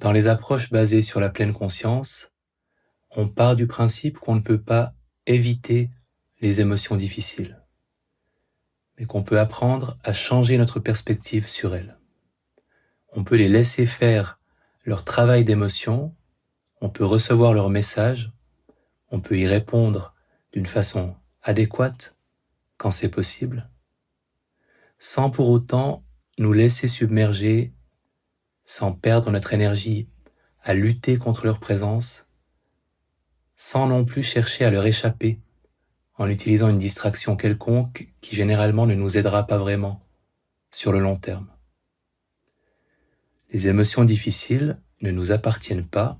Dans les approches basées sur la pleine conscience, on part du principe qu'on ne peut pas éviter les émotions difficiles, mais qu'on peut apprendre à changer notre perspective sur elles. On peut les laisser faire leur travail d'émotion, on peut recevoir leurs messages, on peut y répondre d'une façon adéquate quand c'est possible, sans pour autant nous laisser submerger, sans perdre notre énergie à lutter contre leur présence, sans non plus chercher à leur échapper en utilisant une distraction quelconque qui généralement ne nous aidera pas vraiment sur le long terme. Les émotions difficiles ne nous appartiennent pas,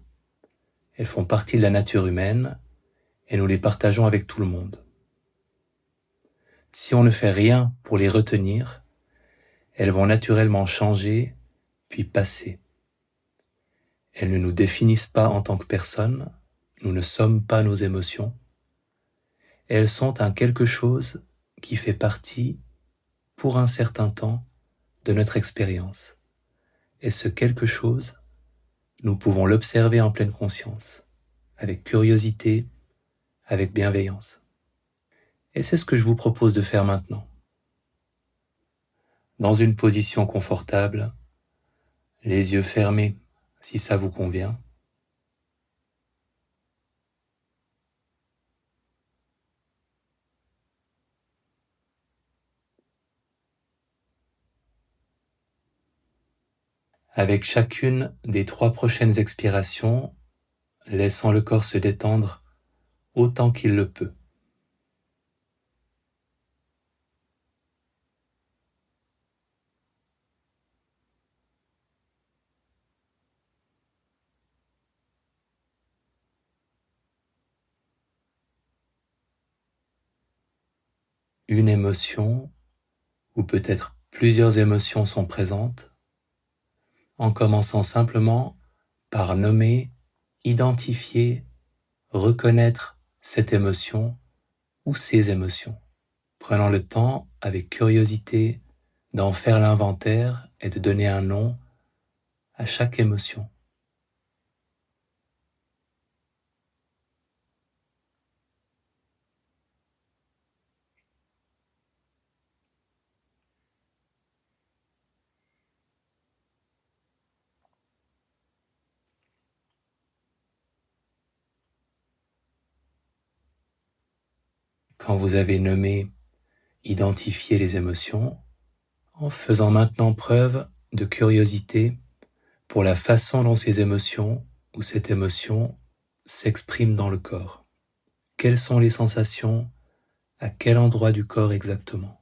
elles font partie de la nature humaine et nous les partageons avec tout le monde. Si on ne fait rien pour les retenir, elles vont naturellement changer puis passer. Elles ne nous définissent pas en tant que personne, nous ne sommes pas nos émotions. Elles sont un quelque chose qui fait partie, pour un certain temps, de notre expérience. Et ce quelque chose, nous pouvons l'observer en pleine conscience, avec curiosité, avec bienveillance. Et c'est ce que je vous propose de faire maintenant. Dans une position confortable, les yeux fermés si ça vous convient. Avec chacune des 3 prochaines expirations, laissant le corps se détendre autant qu'il le peut. Une émotion, ou peut-être plusieurs émotions sont présentes, en commençant simplement par nommer, identifier, reconnaître cette émotion ou ces émotions. Prenant le temps, avec curiosité, d'en faire l'inventaire et de donner un nom à chaque émotion. Quand vous avez nommé, identifié les émotions, en faisant maintenant preuve de curiosité pour la façon dont ces émotions ou cette émotion s'exprime dans le corps. Quelles sont les sensations? À quel endroit du corps exactement?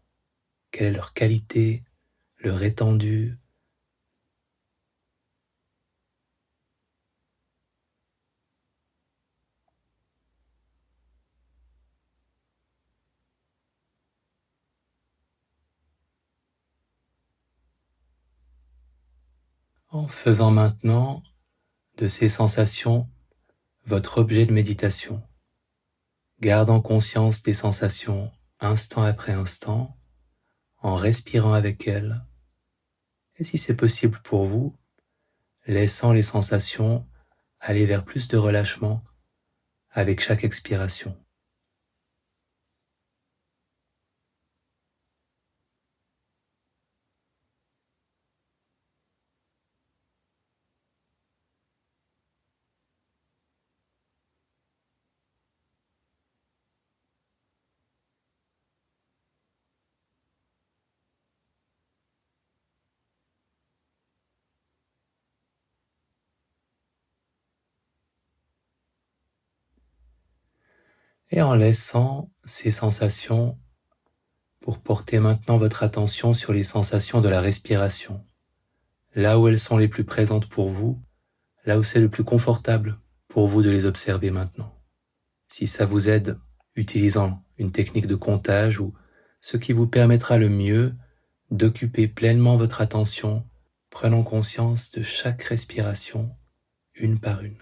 Quelle est leur qualité, leur étendue? En faisant maintenant de ces sensations votre objet de méditation, gardant conscience des sensations instant après instant, en respirant avec elles, et si c'est possible pour vous, laissant les sensations aller vers plus de relâchement avec chaque expiration. Et en laissant ces sensations pour porter maintenant votre attention sur les sensations de la respiration, là où elles sont les plus présentes pour vous, là où c'est le plus confortable pour vous de les observer maintenant. Si ça vous aide, utilisant une technique de comptage ou ce qui vous permettra le mieux d'occuper pleinement votre attention, prenant conscience de chaque respiration, une par une.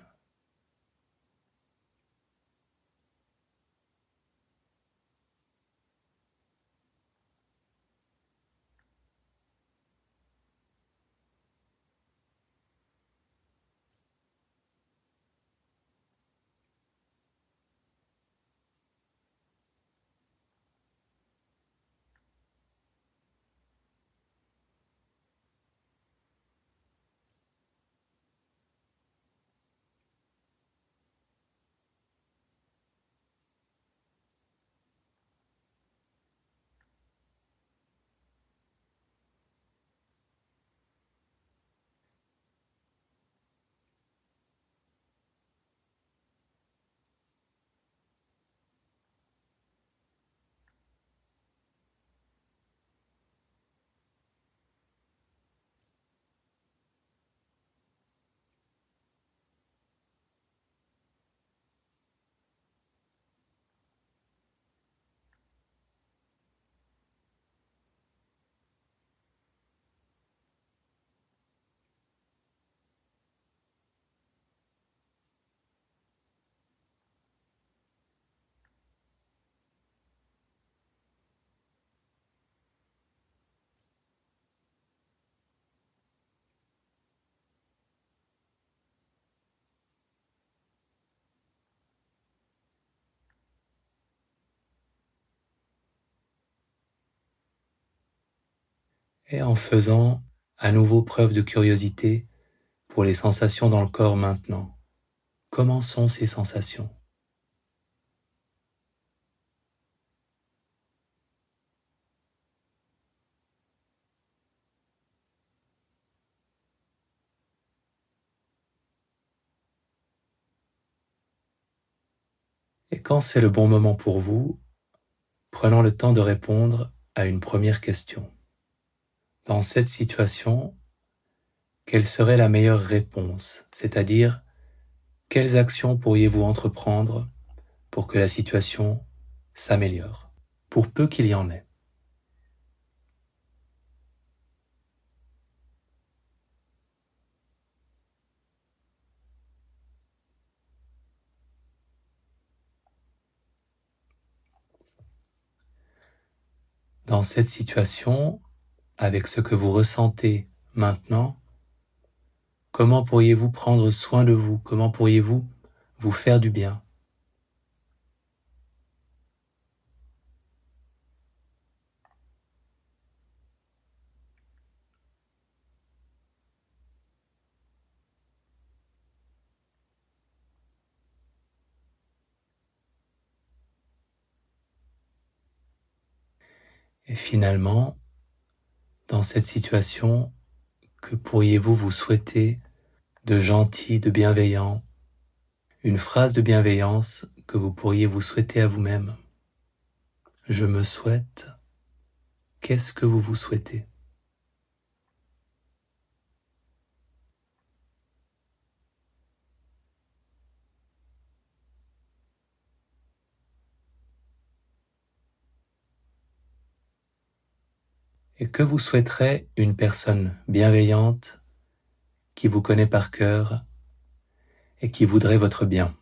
et en faisant à nouveau preuve de curiosité pour les sensations dans le corps maintenant. Comment sont ces sensations ? Et quand c'est le bon moment pour vous, prenons le temps de répondre à une première question. Dans cette situation, quelle serait la meilleure réponse ? C'est-à-dire, quelles actions pourriez-vous entreprendre pour que la situation s'améliore, pour peu qu'il y en ait ? Dans cette situation, avec ce que vous ressentez maintenant, comment pourriez-vous prendre soin de vous ? Comment pourriez-vous vous faire du bien ? Et finalement, dans cette situation, que pourriez-vous vous souhaiter de gentil, de bienveillant ? Une phrase de bienveillance que vous pourriez vous souhaiter à vous-même. Je me souhaite. Qu'est-ce que vous vous souhaitez ? Et que vous souhaiterait une personne bienveillante qui vous connaît par cœur et qui voudrait votre bien ?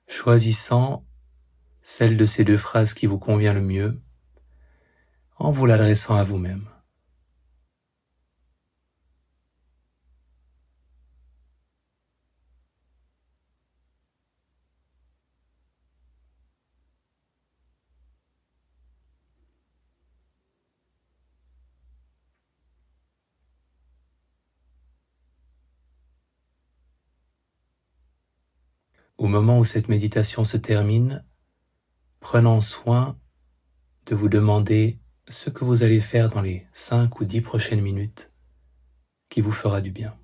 Choisissant celle de ces deux phrases qui vous convient le mieux en vous l'adressant à vous-même. Au moment où cette méditation se termine, prenons soin de vous demander ce que vous allez faire dans les 5 ou 10 prochaines minutes qui vous fera du bien.